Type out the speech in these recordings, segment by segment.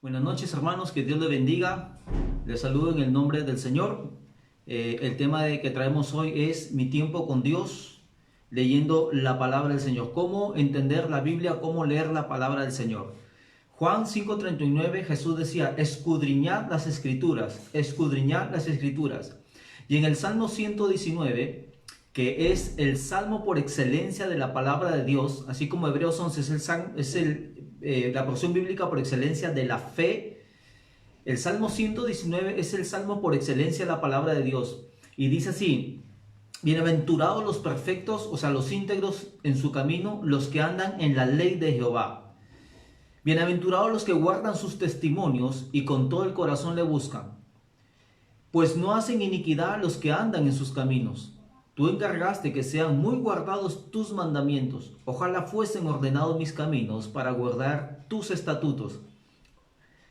Buenas noches, hermanos, que Dios les bendiga. Les saludo en el nombre del Señor. El tema que traemos hoy es mi tiempo con Dios, leyendo la palabra del Señor. ¿Cómo entender la Biblia? ¿Cómo leer la palabra del Señor? Juan 5:39, Jesús decía, escudriñad las escrituras, escudriñad las escrituras. Y en el Salmo 119, que es el salmo por excelencia de la palabra de Dios, así como Hebreos 11 es la porción bíblica por excelencia de la fe. El Salmo 119 es el salmo por excelencia de la palabra de Dios. Y dice así, bienaventurados los perfectos, o sea, los íntegros en su camino, los que andan en la ley de Jehová. Bienaventurados los que guardan sus testimonios y con todo el corazón le buscan. Pues no hacen iniquidad los que andan en sus caminos. Tú encargaste que sean muy guardados tus mandamientos. Ojalá fuesen ordenados mis caminos para guardar tus estatutos.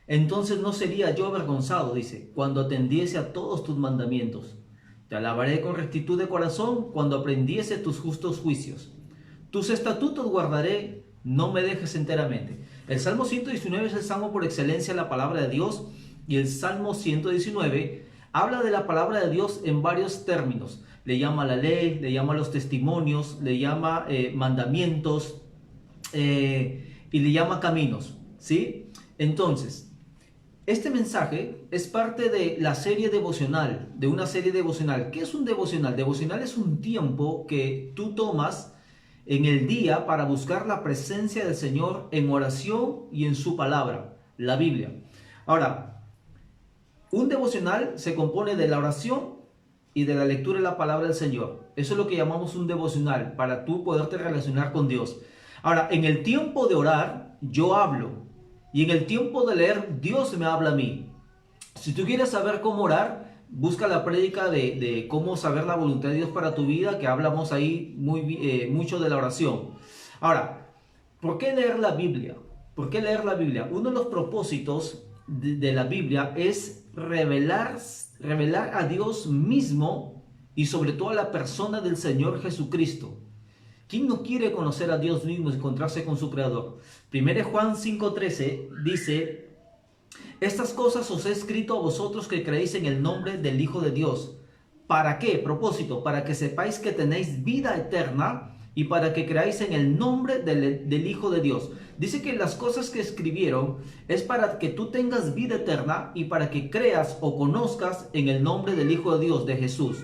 Entonces no sería yo avergonzado, dice, cuando atendiese a todos tus mandamientos. Te alabaré con rectitud de corazón cuando aprendiese tus justos juicios. Tus estatutos guardaré, no me dejes enteramente. El Salmo 119 es el salmo por excelencia de la palabra de Dios, y el Salmo 119 habla de la palabra de Dios en varios términos. Le llama la ley, le llama los testimonios, le llama mandamientos y le llama caminos, ¿sí? Entonces, este mensaje es parte de la serie devocional, de una serie devocional. ¿Qué es un devocional? Devocional es un tiempo que tú tomas en el día para buscar la presencia del Señor en oración y en su palabra, la Biblia. Ahora, un devocional se compone de la oración y de la lectura de la palabra del Señor. Eso es lo que llamamos un devocional, para tú poderte relacionar con Dios. Ahora, en el tiempo de orar, yo hablo. Y en el tiempo de leer, Dios me habla a mí. Si tú quieres saber cómo orar, busca la prédica de cómo saber la voluntad de Dios para tu vida, que hablamos ahí mucho de la oración. Ahora, ¿por qué leer la Biblia? ¿Por qué leer la Biblia? Uno de los propósitos de la Biblia es revelar a Dios mismo y sobre todo a la persona del Señor Jesucristo. ¿Quién no quiere conocer a Dios mismo y encontrarse con su Creador? 1 Juan 5:13 dice, estas cosas os he escrito a vosotros que creéis en el nombre del Hijo de Dios. ¿Para qué? Propósito, para que sepáis que tenéis vida eterna y para que creáis en el nombre del Hijo de Dios. Dice que las cosas que escribieron es para que tú tengas vida eterna y para que creas o conozcas en el nombre del Hijo de Dios, de Jesús.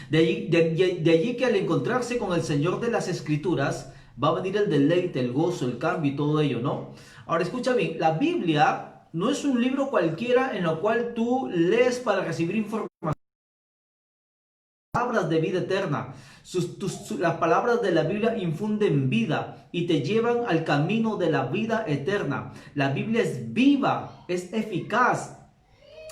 De allí que al encontrarse con el Señor de las Escrituras va a venir el deleite, el gozo, el cambio y todo ello, ¿no? Ahora escucha bien, la Biblia no es un libro cualquiera en el cual tú lees para recibir información. Palabras de vida eterna. Las palabras de la Biblia infunden vida y te llevan al camino de la vida eterna. La Biblia es viva, es eficaz.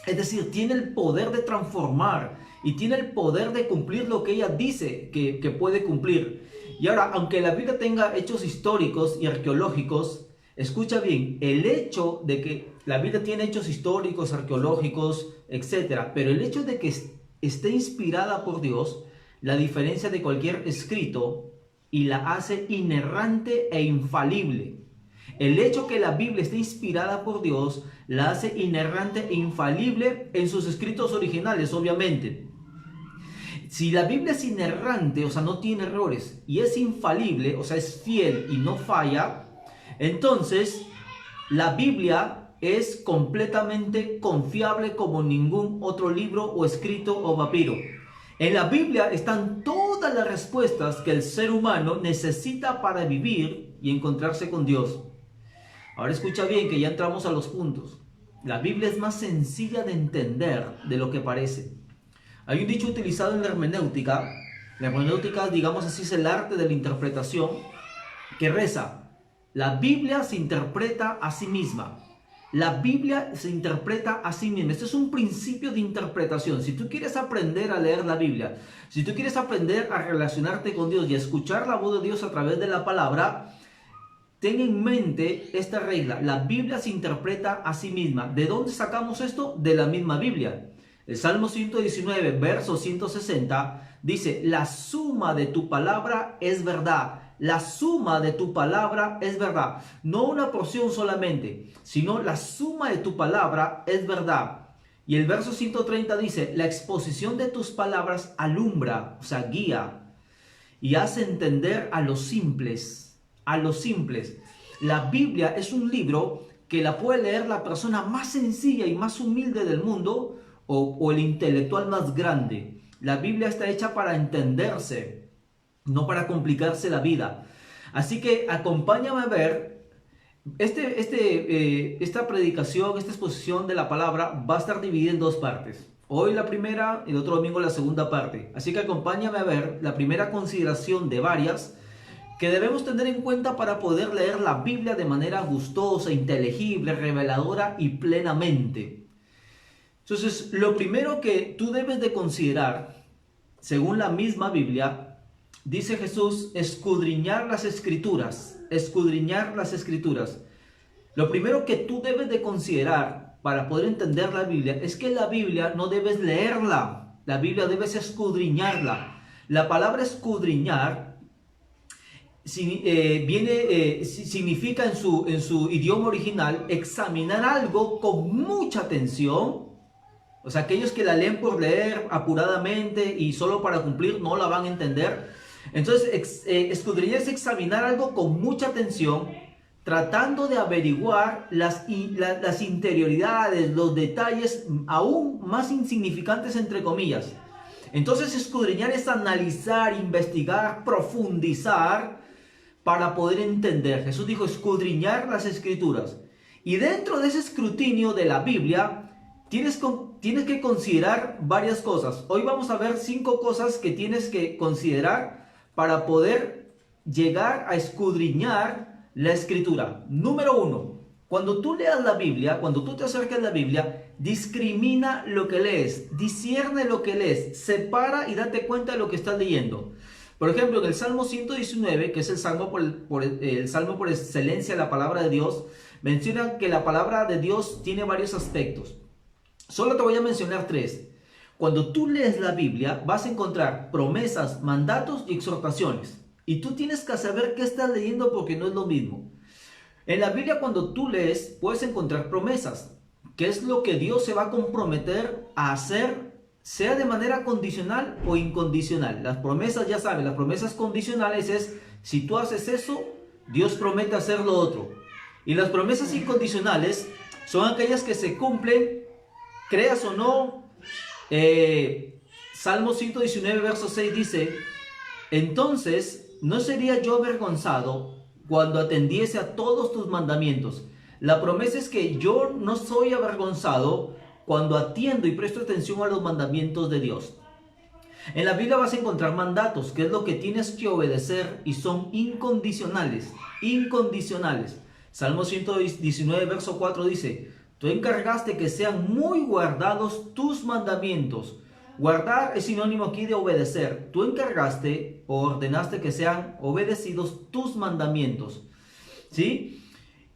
Es decir, tiene el poder de transformar y tiene el poder de cumplir lo que ella dice que puede cumplir. Y ahora, aunque la Biblia tenga hechos históricos y arqueológicos, escucha bien, el hecho de que la Biblia tiene hechos históricos, arqueológicos, etc., pero el hecho de que esté inspirada por Dios, la diferencia de cualquier escrito y la hace inerrante e infalible. El hecho que la Biblia esté inspirada por Dios la hace inerrante e infalible en sus escritos originales, obviamente. Si la Biblia es inerrante, o sea, no tiene errores, y es infalible, o sea, es fiel y no falla, entonces la Biblia es completamente confiable como ningún otro libro o escrito o papiro. En la Biblia están todas las respuestas que el ser humano necesita para vivir y encontrarse con Dios. Ahora escucha bien que ya entramos a los puntos. La Biblia es más sencilla de entender de lo que parece. Hay un dicho utilizado en la hermenéutica. La hermenéutica, digamos así, es el arte de la interpretación, que reza: la Biblia se interpreta a sí misma. La Biblia se interpreta a sí misma. Este es un principio de interpretación. Si tú quieres aprender a leer la Biblia, si tú quieres aprender a relacionarte con Dios y a escuchar la voz de Dios a través de la palabra, ten en mente esta regla: la Biblia se interpreta a sí misma. ¿De dónde sacamos esto? De la misma Biblia. El Salmo 119, verso 160, dice: la suma de tu palabra es verdad, La suma de tu palabra es verdad. No una porción solamente, sino la suma de tu palabra es verdad. Y el verso 130 dice, la exposición de tus palabras alumbra, o sea, guía, y hace entender a los simples, a los simples. La Biblia es un libro que la puede leer la persona más sencilla y más humilde del mundo o el intelectual más grande. La Biblia está hecha para entenderse, no para complicarse la vida. Así que acompáñame a ver esta predicación, esta exposición de la palabra va a estar dividida en dos partes. Hoy la primera y el otro domingo la segunda parte. Así que acompáñame a ver la primera consideración de varias que debemos tener en cuenta para poder leer la Biblia de manera gustosa, inteligible, reveladora y plenamente. Entonces, lo primero que tú debes de considerar, según la misma Biblia, dice Jesús, escudriñar las escrituras, escudriñar las escrituras. Lo primero que tú debes de considerar para poder entender la Biblia es que la Biblia no debes leerla, la Biblia debes escudriñarla. La palabra escudriñar significa en su idioma original examinar algo con mucha atención. O sea, aquellos que la leen por leer apuradamente y solo para cumplir no la van a entender. Entonces, escudriñar es examinar algo con mucha atención, tratando de averiguar las interioridades, los detalles aún más insignificantes entre comillas. Entonces, escudriñar es analizar, investigar, profundizar para poder entender. Jesús dijo escudriñar las escrituras. Y dentro de ese escrutinio de la Biblia, tienes que considerar varias cosas. Hoy vamos a ver 5 cosas que tienes que considerar para poder llegar a escudriñar la escritura. Número 1, cuando tú leas la Biblia, cuando tú te acerques a la Biblia, discrimina lo que lees, discierne lo que lees, separa y date cuenta de lo que estás leyendo. Por ejemplo, en el Salmo 119, que es el salmo el salmo por excelencia de la palabra de Dios, menciona que la palabra de Dios tiene varios aspectos. Solo te voy a mencionar 3. Cuando tú lees la Biblia, vas a encontrar promesas, mandatos y exhortaciones. Y tú tienes que saber qué estás leyendo porque no es lo mismo. En la Biblia, cuando tú lees, puedes encontrar promesas, que es lo que Dios se va a comprometer a hacer, sea de manera condicional o incondicional. Las promesas, ya saben, las promesas condicionales es, si tú haces eso, Dios promete hacer lo otro. Y las promesas incondicionales son aquellas que se cumplen, creas o no. Salmo 119, verso 6 dice, entonces no sería yo avergonzado cuando atendiese a todos tus mandamientos. La promesa es que yo no soy avergonzado cuando atiendo y presto atención a los mandamientos de Dios. En la Biblia vas a encontrar mandatos, que es lo que tienes que obedecer y son incondicionales, incondicionales. Salmo 119, verso 4 dice, tú encargaste que sean muy guardados tus mandamientos. Guardar es sinónimo aquí de obedecer. Tú encargaste o ordenaste que sean obedecidos tus mandamientos. ¿Sí?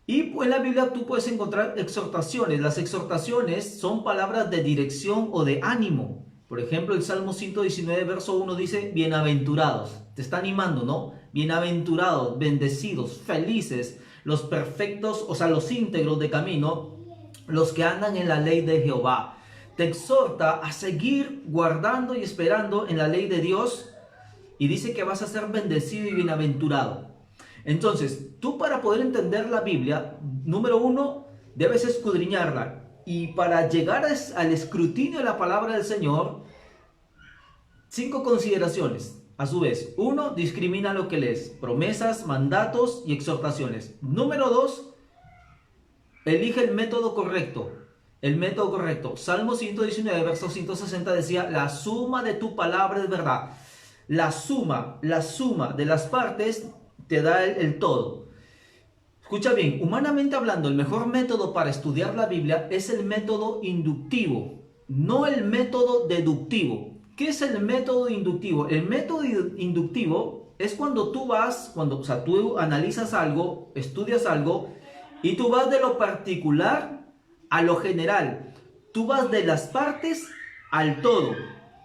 Y en la Biblia tú puedes encontrar exhortaciones. Las exhortaciones son palabras de dirección o de ánimo. Por ejemplo, el Salmo 119, verso 1 dice, bienaventurados. Te está animando, ¿no? Bienaventurados, bendecidos, felices, los perfectos, o sea, los íntegros de camino, los que andan en la ley de Jehová. Te exhorta a seguir guardando y esperando en la ley de Dios y dice que vas a ser bendecido y bienaventurado. Entonces, tú para poder entender la Biblia, número 1, debes escudriñarla. Y para llegar al escrutinio de la palabra del Señor, 5 consideraciones. A su vez, 1, discrimina lo que lees, promesas, mandatos y exhortaciones. Número 2, elige el método correcto. El método correcto. Salmo 119, verso 160 decía, la suma de tu palabra es verdad. La suma de las partes te da el todo. Escucha bien, humanamente hablando, el mejor método para estudiar la Biblia es el método inductivo, no el método deductivo. ¿Qué es el método inductivo? El método inductivo es cuando tú tú analizas algo, estudias algo y tú vas de lo particular a lo general. Tú vas de las partes al todo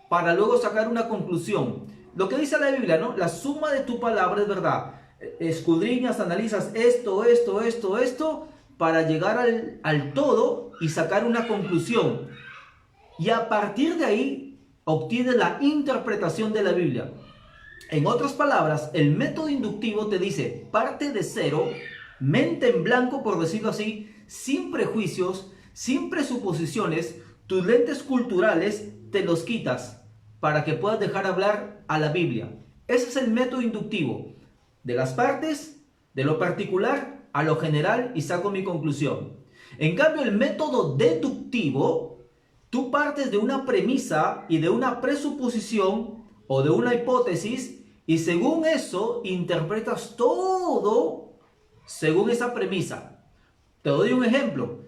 para luego sacar una conclusión. Lo que dice la Biblia, ¿no? La suma de tu palabra es verdad. escudriñas, analizas esto, para llegar al todo y sacar una conclusión. Y a partir de ahí obtienes la interpretación de la Biblia. En otras palabras, el método inductivo te dice, parte de cero, mente en blanco, por decirlo así, sin prejuicios, sin presuposiciones, tus lentes culturales te los quitas para que puedas dejar hablar a la Biblia. Ese es el método inductivo. De las partes, de lo particular a lo general, y saco mi conclusión. En cambio, el método deductivo, tú partes de una premisa y de una presuposición o de una hipótesis, y según eso interpretas todo según esa premisa. Te doy un ejemplo.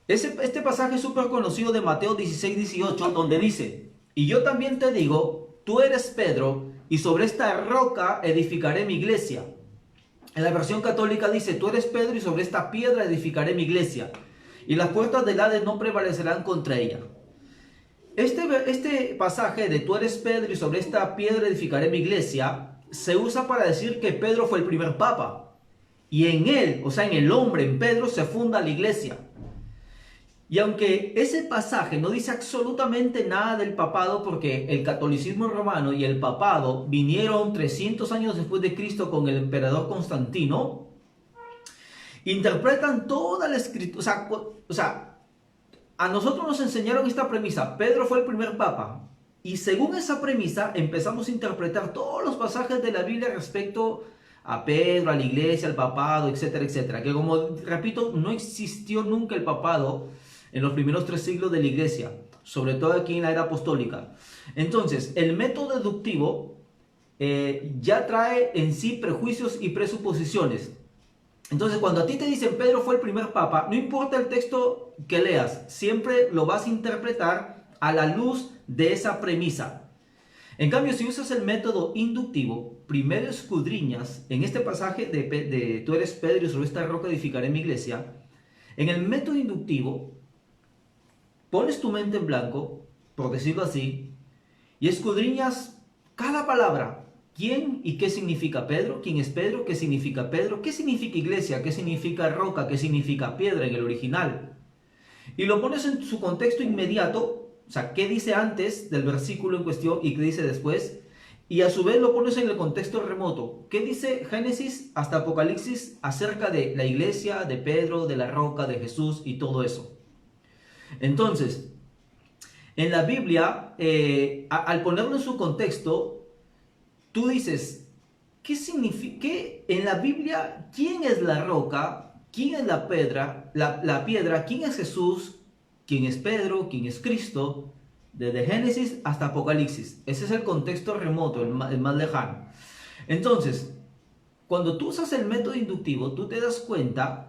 Este pasaje es súper conocido de Mateo 16-18, donde dice, y yo también te digo, tú eres Pedro, y sobre esta roca edificaré mi iglesia. En la versión católica dice, tú eres Pedro, y sobre esta piedra edificaré mi iglesia, y las puertas del Hades no prevalecerán contra ella. Este pasaje de tú eres Pedro y sobre esta piedra edificaré mi iglesia, se usa para decir que Pedro fue el primer papa. Y en él, o sea, en el hombre, en Pedro, se funda la iglesia. Y aunque ese pasaje no dice absolutamente nada del papado, porque el catolicismo romano y el papado vinieron 300 años después de Cristo con el emperador Constantino, interpretan toda la escritura, o sea, a nosotros nos enseñaron esta premisa, Pedro fue el primer papa, y según esa premisa empezamos a interpretar todos los pasajes de la Biblia respecto a Pedro, a la iglesia, al papado, etcétera, etcétera, que como repito, no existió nunca el papado en los primeros 3 siglos de la iglesia, sobre todo aquí en la era apostólica. Entonces, el método deductivo ya trae en sí prejuicios y presuposiciones. Entonces, cuando a ti te dicen Pedro fue el primer papa, no importa el texto que leas, siempre lo vas a interpretar a la luz de esa premisa. En cambio, si usas el método inductivo, primero escudriñas, en este pasaje de tú eres Pedro y sobre esta roca edificaré mi iglesia, en el método inductivo, pones tu mente en blanco, por decirlo así, y escudriñas cada palabra. ¿Quién y qué significa Pedro? ¿Quién es Pedro? ¿Qué significa Pedro? ¿Qué significa iglesia? ¿Qué significa roca? ¿Qué significa piedra en el original? Y lo pones en su contexto inmediato, o sea, ¿qué dice antes del versículo en cuestión y qué dice después? Y a su vez lo pones en el contexto remoto. ¿Qué dice Génesis hasta Apocalipsis acerca de la iglesia, de Pedro, de la roca, de Jesús y todo eso? Entonces, en la Biblia, al ponerlo en su contexto, tú dices, ¿qué significa? En la Biblia, ¿quién es la roca? ¿Quién es la piedra? La piedra, ¿quién es Jesús? ¿Quién es Pedro? ¿Quién es Cristo? Desde Génesis hasta Apocalipsis. Ese es el contexto remoto, el más lejano. Entonces, cuando tú usas el método inductivo, tú te das cuenta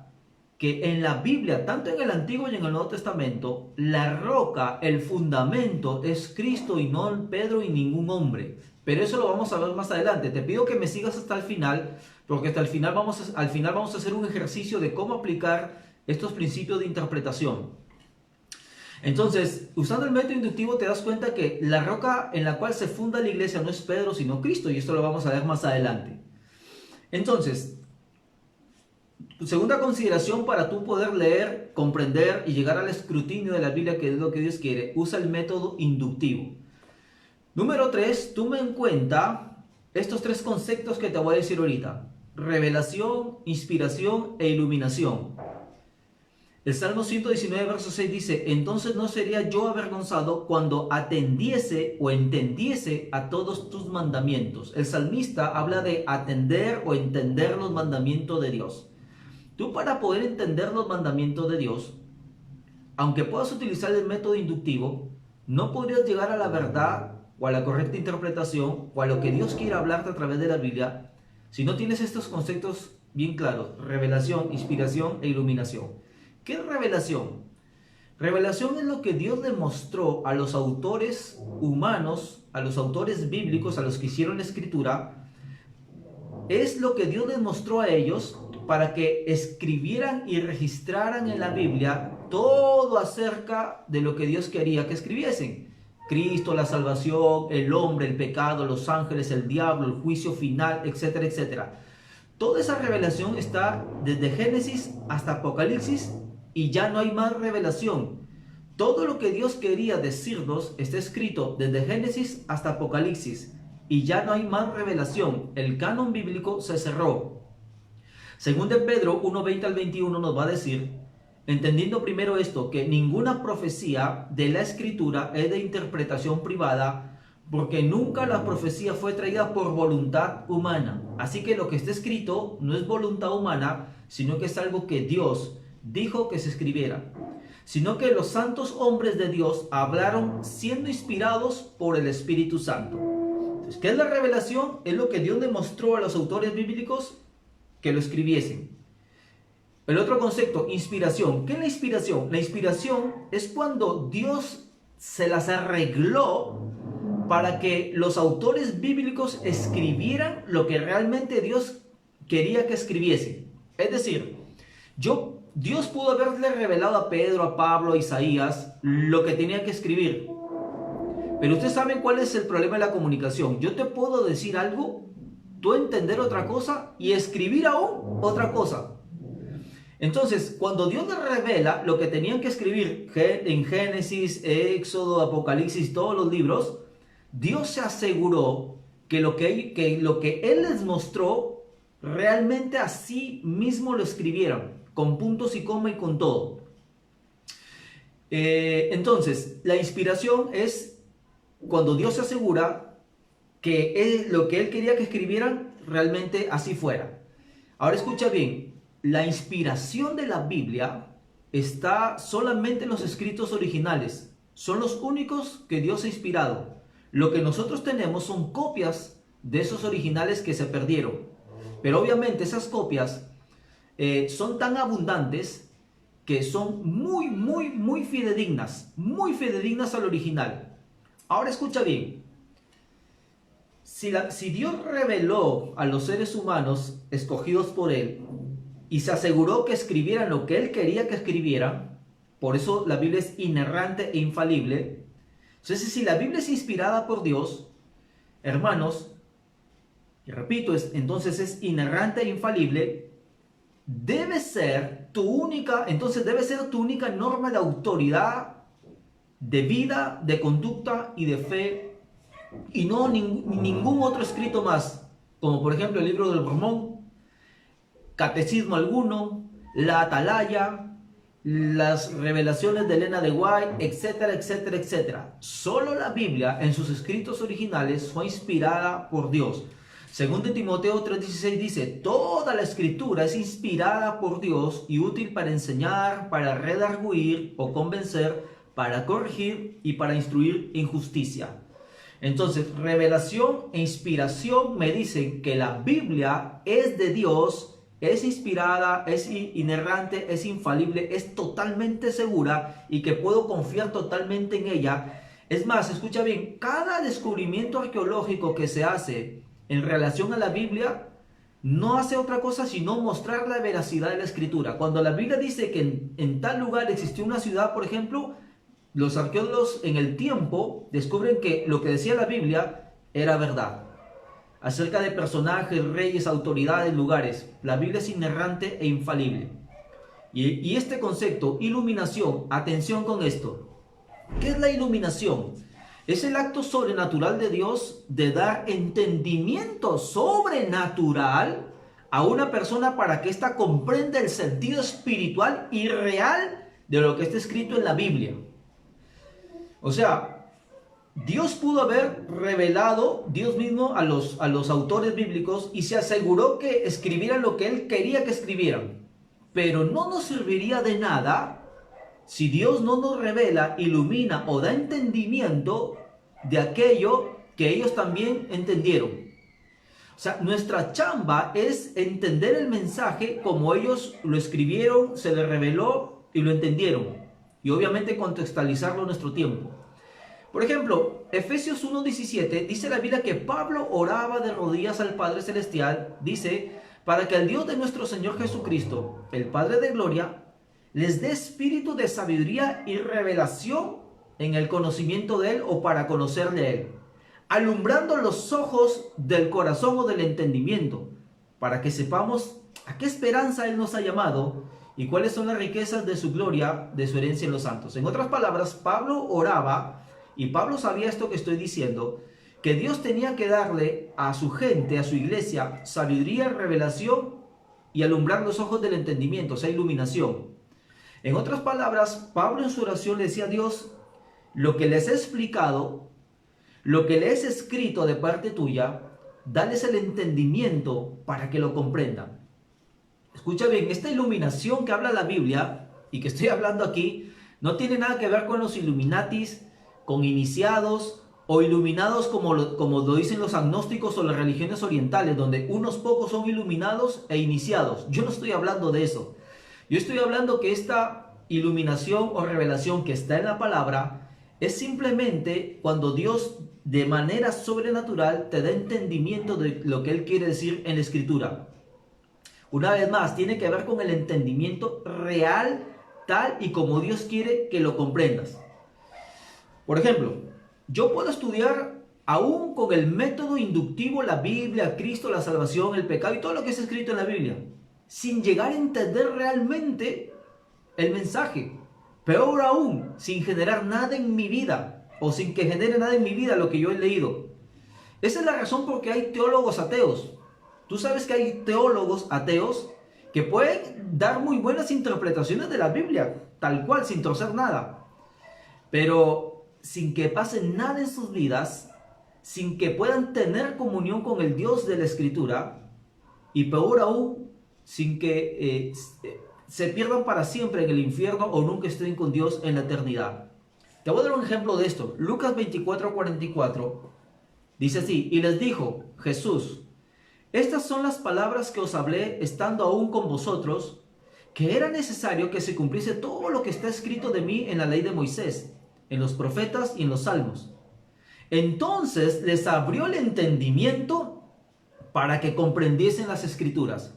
que en la Biblia, tanto en el Antiguo y en el Nuevo Testamento, la roca, el fundamento es Cristo y no Pedro y ningún hombre. Pero eso lo vamos a ver más adelante. Te pido que me sigas hasta el final, porque hasta el final vamos a hacer un ejercicio de cómo aplicar estos principios de interpretación. Entonces, usando el método inductivo te das cuenta que la roca en la cual se funda la iglesia no es Pedro, sino Cristo, y esto lo vamos a ver más adelante. Entonces, segunda consideración para tú poder leer, comprender y llegar al escrutinio de la Biblia, que es lo que Dios quiere, usa el método inductivo. Número 3, toma en cuenta estos 3 conceptos que te voy a decir ahorita: revelación, inspiración e iluminación. El Salmo 119, verso 6 dice: entonces no sería yo avergonzado cuando atendiese o entendiese a todos tus mandamientos. El salmista habla de atender o entender los mandamientos de Dios. Tú, para poder entender los mandamientos de Dios, aunque puedas utilizar el método inductivo, no podrías llegar a la verdad o a la correcta interpretación o a lo que Dios quiere hablarte a través de la Biblia si no tienes estos conceptos bien claros: revelación, inspiración e iluminación. ¿Qué es revelación? Revelación es lo que Dios le mostró a los autores humanos, a los autores bíblicos, a los que hicieron la escritura. Es lo que Dios les mostró a ellos para que escribieran y registraran en la Biblia todo acerca de lo que Dios quería que escribiesen. Cristo, la salvación, el hombre, el pecado, los ángeles, el diablo, el juicio final, etcétera, etcétera. Toda esa revelación está desde Génesis hasta Apocalipsis y ya no hay más revelación. Todo lo que Dios quería decirnos está escrito desde Génesis hasta Apocalipsis y ya no hay más revelación. El canon bíblico se cerró. Según de Pedro 1:20 al 21 nos va a decir, entendiendo primero esto, que ninguna profecía de la Escritura es de interpretación privada, porque nunca la profecía fue traída por voluntad humana. Así que lo que está escrito no es voluntad humana, sino que es algo que Dios dijo que se escribiera. Sino que los santos hombres de Dios hablaron siendo inspirados por el Espíritu Santo. Entonces, ¿qué es la revelación? Es lo que Dios demostró a los autores bíblicos que lo escribiesen. El otro concepto, inspiración. ¿Qué es la inspiración? La inspiración es cuando Dios se las arregló para que los autores bíblicos escribieran lo que realmente Dios quería que escribiesen. Es decir, Dios pudo haberle revelado a Pedro, a Pablo, a Isaías lo que tenía que escribir. Pero ustedes saben cuál es el problema de la comunicación. Yo te puedo decir algo, tú entender otra cosa y escribir aún otra cosa. Entonces, cuando Dios les revela lo que tenían que escribir en Génesis, Éxodo, Apocalipsis, todos los libros, Dios se aseguró que lo que Él les mostró, realmente así mismo lo escribieran, con puntos y coma y con todo. Entonces, la inspiración es cuando Dios se asegura que lo que Él quería que escribieran, realmente así fuera. Ahora escucha bien, la inspiración de la Biblia está solamente en los escritos originales. Son los únicos que Dios ha inspirado. Lo que nosotros tenemos son copias de esos originales que se perdieron. Pero obviamente esas copias son tan abundantes que son muy fidedignas al original. Ahora escucha bien. Si Dios reveló a los seres humanos escogidos por Él y se aseguró que escribieran lo que Él quería que escribieran, por eso la Biblia es inerrante e infalible. Entonces, si la Biblia es inspirada por Dios, hermanos, y repito, entonces es inerrante e infalible, debe ser tu única norma de autoridad, de vida, de conducta y de fe, y no ningún otro escrito más, como por ejemplo el libro del Mormón, catecismo alguno, la Atalaya, las revelaciones de Elena de White, etcétera, etcétera, etcétera. Solo la Biblia en sus escritos originales fue inspirada por Dios. Según de Timoteo 3:16 dice, toda la escritura es inspirada por Dios y útil para enseñar, para redarguir o convencer, para corregir y para instruir en justicia. Entonces, revelación e inspiración me dicen que la Biblia es de Dios, es inspirada, es inerrante, es infalible, es totalmente segura y que puedo confiar totalmente en ella. Es más, escucha bien, cada descubrimiento arqueológico que se hace en relación a la Biblia no hace otra cosa sino mostrar la veracidad de la Escritura. Cuando la Biblia dice que en tal lugar existió una ciudad, por ejemplo, los arqueólogos en el tiempo descubren que lo que decía la Biblia era verdad. Acerca de personajes, reyes, autoridades, lugares. La Biblia es inerrante e infalible. Y este concepto, iluminación, atención con esto. ¿Qué es la iluminación? Es el acto sobrenatural de Dios de dar entendimiento sobrenatural a una persona para que ésta comprenda el sentido espiritual y real de lo que está escrito en la Biblia. O sea, Dios pudo haber revelado Dios mismo a los autores bíblicos y se aseguró que escribieran lo que Él quería que escribieran. Pero no nos serviría de nada si Dios no nos revela, ilumina o da entendimiento de aquello que ellos también entendieron. O sea, nuestra chamba es entender el mensaje como ellos lo escribieron, se les reveló y lo entendieron. Y obviamente contextualizarlo en nuestro tiempo. Por ejemplo, Efesios 1:17 dice la Biblia que Pablo oraba de rodillas al Padre Celestial, dice, para que el Dios de nuestro Señor Jesucristo, el Padre de Gloria, les dé espíritu de sabiduría y revelación en el conocimiento de Él o para conocerle a Él, alumbrando los ojos del corazón o del entendimiento, para que sepamos a qué esperanza Él nos ha llamado y cuáles son las riquezas de su gloria, de su herencia en los santos. En otras palabras, Pablo oraba, y Pablo sabía esto que estoy diciendo, que Dios tenía que darle a su gente, a su iglesia, sabiduría, revelación y alumbrar los ojos del entendimiento, o sea, iluminación. En otras palabras, Pablo en su oración le decía a Dios, lo que les he explicado, lo que les he escrito de parte tuya, dales el entendimiento para que lo comprendan. Escucha bien, esta iluminación que habla la Biblia y que estoy hablando aquí, no tiene nada que ver con los Illuminatis, con iniciados o iluminados como lo dicen los agnósticos o las religiones orientales, donde unos pocos son iluminados e iniciados. Yo no estoy hablando de eso. Yo estoy hablando que esta iluminación o revelación que está en la palabra es simplemente cuando Dios de manera sobrenatural te da entendimiento de lo que Él quiere decir en la Escritura. Una vez más, tiene que ver con el entendimiento real, tal y como Dios quiere que lo comprendas. Por ejemplo, yo puedo estudiar aún con el método inductivo la Biblia, Cristo, la salvación, el pecado y todo lo que está escrito en la Biblia, sin llegar a entender realmente el mensaje. Peor aún, sin generar nada en mi vida, o sin que genere nada en mi vida lo que yo he leído. Esa es la razón por qué hay teólogos ateos. Tú sabes que hay teólogos ateos que pueden dar muy buenas interpretaciones de la Biblia, tal cual, sin torcer nada. Pero sin que pase nada en sus vidas, sin que puedan tener comunión con el Dios de la Escritura, y peor aún, sin que se pierdan para siempre en el infierno o nunca estén con Dios en la eternidad. Te voy a dar un ejemplo de esto. Lucas 24:44 dice así, y les dijo Jesús, estas son las palabras que os hablé estando aún con vosotros, que era necesario que se cumpliese todo lo que está escrito de mí en la ley de Moisés, en los profetas y en los salmos. Entonces les abrió el entendimiento para que comprendiesen las escrituras.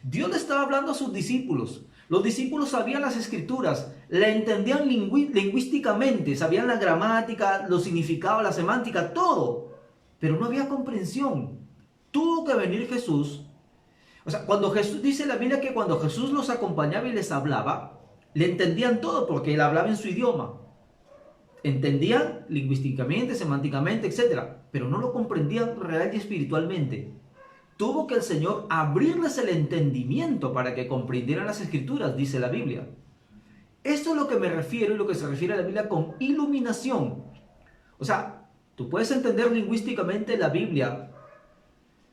Dios le estaba hablando a sus discípulos. Los discípulos sabían las escrituras, la entendían lingüísticamente, sabían la gramática, los significados, la semántica, todo. Pero no había comprensión. Tuvo que venir Jesús. O sea, cuando Jesús, dice la Biblia que cuando Jesús los acompañaba y les hablaba, le entendían todo porque él hablaba en su idioma. Entendían lingüísticamente, semánticamente, etc. Pero no lo comprendían real y espiritualmente. Tuvo que el Señor abrirles el entendimiento para que comprendieran las Escrituras, dice la Biblia. Esto es lo que me refiero y lo que se refiere a la Biblia con iluminación. O sea, tú puedes entender lingüísticamente la Biblia,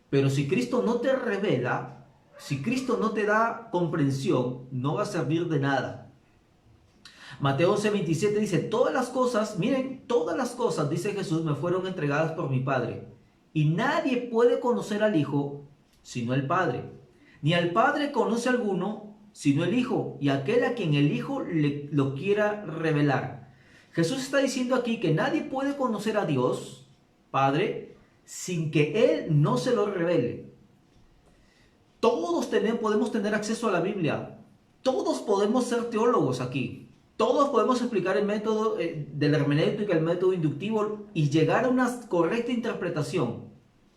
pero si Cristo no te revela, si Cristo no te da comprensión, no va a servir de nada. Mateo 11:27 dice, todas las cosas, miren, todas las cosas, dice Jesús, me fueron entregadas por mi Padre. Y nadie puede conocer al Hijo sino el Padre. Ni al Padre conoce alguno sino el Hijo, y aquel a quien el Hijo lo quiera revelar. Jesús está diciendo aquí que nadie puede conocer a Dios, Padre, sin que Él no se lo revele. Todos podemos tener acceso a la Biblia. Todos podemos ser teólogos aquí. Todos podemos explicar el método de la hermenéutica, el método inductivo y llegar a una correcta interpretación.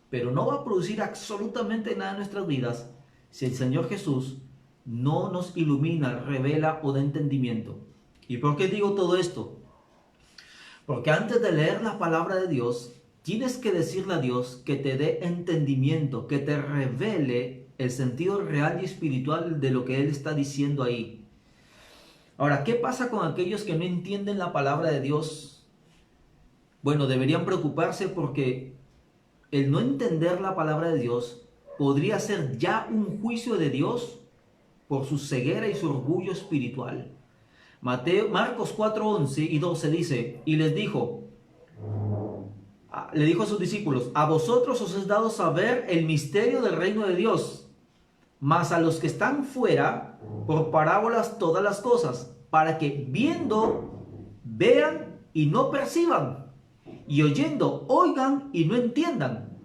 Pero no va a producir absolutamente nada en nuestras vidas si el Señor Jesús no nos ilumina, revela o da entendimiento. ¿Y por qué digo todo esto? Porque antes de leer la palabra de Dios, tienes que decirle a Dios que te dé entendimiento, que te revele el sentido real y espiritual de lo que Él está diciendo ahí. Ahora, ¿qué pasa con aquellos que no entienden la palabra de Dios? Bueno, deberían preocuparse porque el no entender la palabra de Dios podría ser ya un juicio de Dios por su ceguera y su orgullo espiritual. Marcos 4:11 y 12 dice, y le dijo a sus discípulos, a vosotros os es dado saber el misterio del reino de Dios, mas a los que están fuera, por parábolas todas las cosas, para que viendo, vean y no perciban, y oyendo, oigan y no entiendan,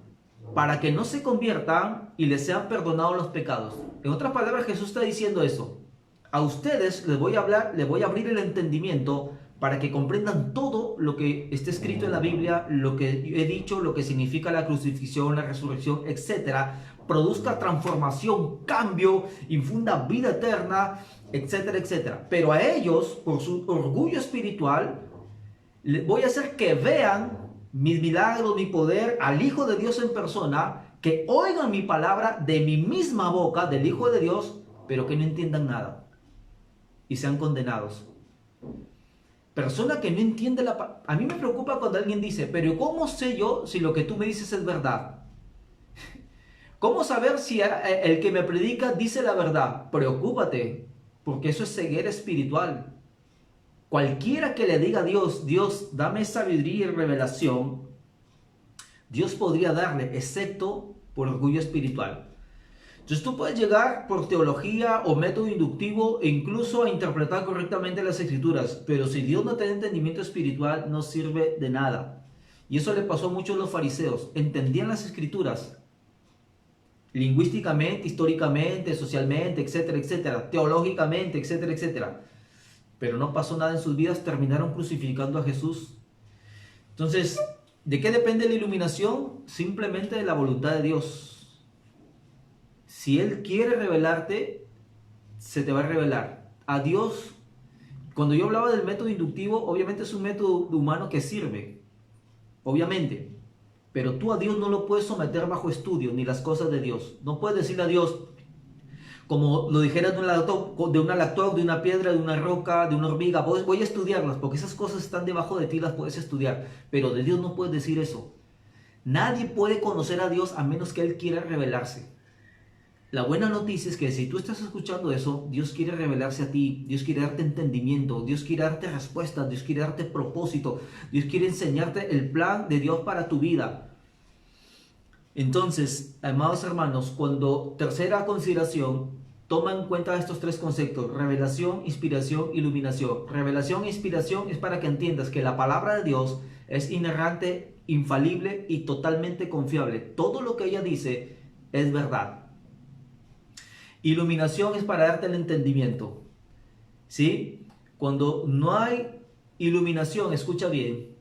para que no se conviertan y les sean perdonados los pecados. En otras palabras, Jesús está diciendo eso. A ustedes les voy a hablar, les voy a abrir el entendimiento para que comprendan todo lo que está escrito en la Biblia, lo que he dicho, lo que significa la crucifixión, la resurrección, etc. produzca transformación, cambio, infunda vida eterna, etcétera, etcétera. Pero a ellos, por su orgullo espiritual, voy a hacer que vean mis milagros, mi poder, al Hijo de Dios en persona, que oigan mi palabra de mi misma boca, del Hijo de Dios, pero que no entiendan nada y sean condenados. Persona que no entiende la palabra. A mí me preocupa cuando alguien dice, pero ¿cómo sé yo si lo que tú me dices es verdad? ¿Cómo saber si el que me predica dice la verdad? Preocúpate, porque eso es ceguera espiritual. Cualquiera que le diga a Dios, Dios, dame sabiduría y revelación, Dios podría darle, excepto por orgullo espiritual. Entonces tú puedes llegar por teología o método inductivo e incluso a interpretar correctamente las escrituras, pero si Dios no te da entendimiento espiritual, no sirve de nada. Y eso le pasó a muchos de los fariseos. Entendían las escrituras lingüísticamente, históricamente, socialmente, etcétera, etcétera, teológicamente, etcétera, etcétera. Pero no pasó nada en sus vidas, terminaron crucificando a Jesús. Entonces, ¿de qué depende la iluminación? Simplemente de la voluntad de Dios. Si Él quiere revelarte, se te va a revelar. A Dios, cuando yo hablaba del método inductivo, obviamente es un método humano que sirve, obviamente. Pero tú a Dios no lo puedes someter bajo estudio, ni las cosas de Dios. No puedes decirle a Dios, como lo dijeras de una lactón, de una piedra, de una roca, de una hormiga, voy a estudiarlas, porque esas cosas están debajo de ti, las puedes estudiar. Pero de Dios no puedes decir eso. Nadie puede conocer a Dios a menos que Él quiera revelarse. La buena noticia es que si tú estás escuchando eso, Dios quiere revelarse a ti, Dios quiere darte entendimiento, Dios quiere darte respuestas, Dios quiere darte propósito, Dios quiere enseñarte el plan de Dios para tu vida. Entonces, amados hermanos, cuando tercera consideración, toma en cuenta estos tres conceptos: revelación, inspiración, iluminación. Revelación e inspiración es para que entiendas que la palabra de Dios es inerrante, infalible y totalmente confiable. Todo lo que ella dice es verdad. Iluminación es para darte el entendimiento, ¿sí? Cuando no hay iluminación, escucha bien,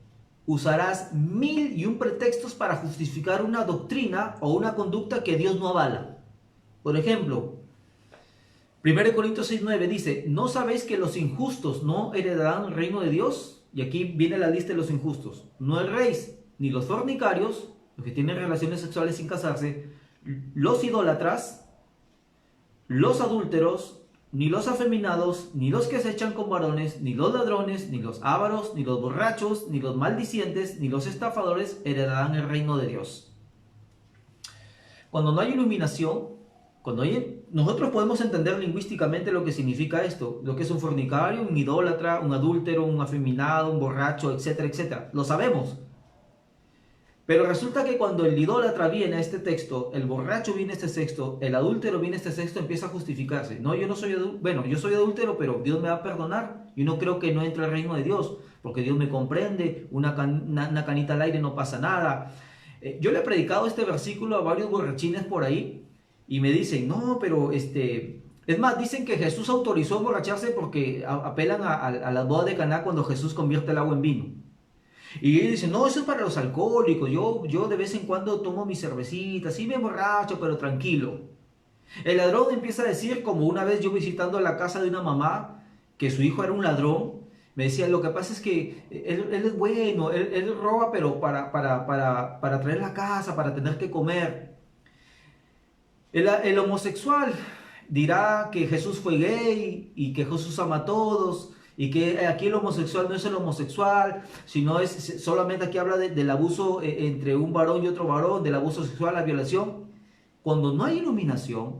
usarás 1001 pretextos para justificar una doctrina o una conducta que Dios no avala. Por ejemplo, 1 Corintios 6:9 dice, ¿no sabéis que los injustos no heredarán el reino de Dios? Y aquí viene la lista de los injustos. No erréis, ni los fornicarios, los que tienen relaciones sexuales sin casarse, los idólatras, los adúlteros, ni los afeminados, ni los que se echan con varones, ni los ladrones, ni los ávaros, ni los borrachos, ni los maldicientes, ni los estafadores heredarán el reino de Dios. Cuando no hay iluminación, nosotros podemos entender lingüísticamente lo que significa esto, lo que es un fornicario, un idólatra, un adúltero, un afeminado, un borracho, etcétera, etcétera. Lo sabemos. Pero resulta que cuando el idólatra viene a este texto, el borracho viene a este texto, el adúltero viene a este texto, empieza a justificarse. No, yo no soy adúltero, bueno, yo soy adúltero, pero Dios me va a perdonar. Yo no creo que no entre al reino de Dios, porque Dios me comprende, una canita al aire no pasa nada. Yo le he predicado este versículo a varios borrachines por ahí y me dicen, no, pero Es más, dicen que Jesús autorizó emborracharse porque apelan a las bodas de Caná cuando Jesús convierte el agua en vino. Y ellos dicen, no, eso es para los alcohólicos, yo de vez en cuando tomo mi cervecita, sí me emborracho, pero tranquilo. El ladrón empieza a decir, como una vez yo visitando la casa de una mamá, que su hijo era un ladrón, me decía, lo que pasa es que él es bueno, él roba, pero para traer la casa, para tener que comer. El homosexual dirá que Jesús fue gay y que Jesús ama a todos. Y que aquí el homosexual no es el homosexual, sino es solamente aquí habla del abuso entre un varón y otro varón, del abuso sexual, la violación. Cuando no hay iluminación,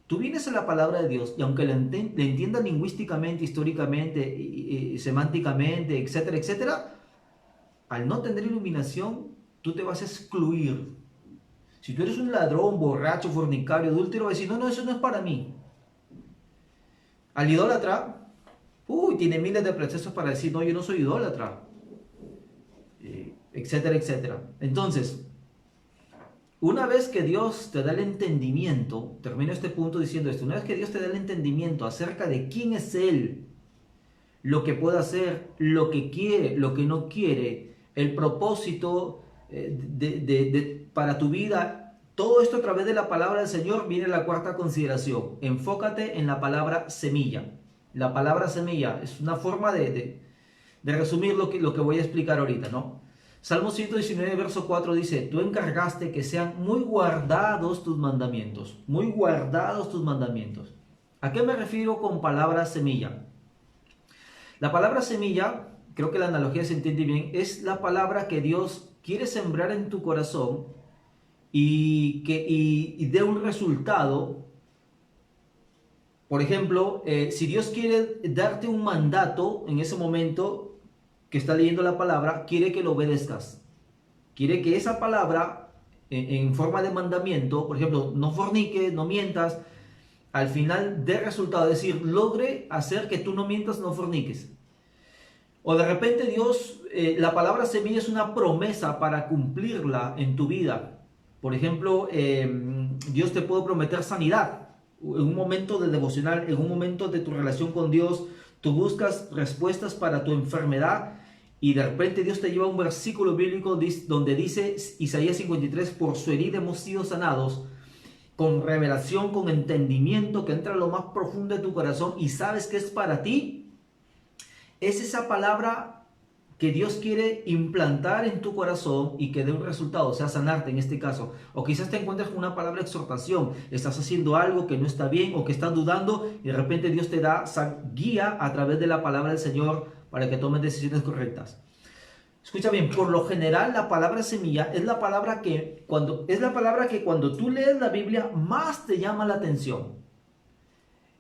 tú vienes a la palabra de Dios y aunque le entiendas lingüísticamente, históricamente, semánticamente, etcétera, etcétera, al no tener iluminación, tú te vas a excluir. Si tú eres un ladrón, borracho, fornicario, adúltero, vas a decir, no, eso no es para mí. Al idólatra, tiene miles de pretextos para decir, no, yo no soy idólatra, etcétera, etcétera. Entonces, una vez que Dios te da el entendimiento, termino este punto diciendo esto, una vez que Dios te da el entendimiento acerca de quién es Él, lo que puede hacer, lo que quiere, lo que no quiere, el propósito para tu vida, Todo esto a través de la palabra del Señor viene la cuarta consideración. Enfócate en la palabra semilla. La palabra semilla es una forma de resumir lo que voy a explicar ahorita, ¿no? Salmo 119, verso 4 dice, tú encargaste que sean muy guardados tus mandamientos. Muy guardados tus mandamientos. ¿A qué me refiero con palabra semilla? La palabra semilla, creo que la analogía se entiende bien, es la palabra que Dios quiere sembrar en tu corazón y dé un resultado. Por ejemplo, si Dios quiere darte un mandato en ese momento que está leyendo la palabra, quiere que lo obedezcas. Quiere que esa palabra, en forma de mandamiento, por ejemplo, no forniques, no mientas, al final dé resultado, es decir, logre hacer que tú no mientas, no forniques. O de repente Dios, la palabra semilla es una promesa para cumplirla en tu vida. Por ejemplo, Dios te puede prometer sanidad. En un momento de devocional, en un momento de tu relación con Dios, tú buscas respuestas para tu enfermedad y de repente Dios te lleva a un versículo bíblico donde dice Isaías 53, por su herida hemos sido sanados, con revelación, con entendimiento que entra a lo más profundo de tu corazón y sabes que es para ti. Es esa palabra que Dios quiere implantar en tu corazón y que dé un resultado, o sea, sanarte en este caso. O quizás te encuentres con una palabra de exhortación, estás haciendo algo que no está bien o que estás dudando y de repente Dios te da guía a través de la palabra del Señor para que tomes decisiones correctas. Escucha bien, por lo general la palabra semilla es la palabra que cuando tú lees la Biblia más te llama la atención.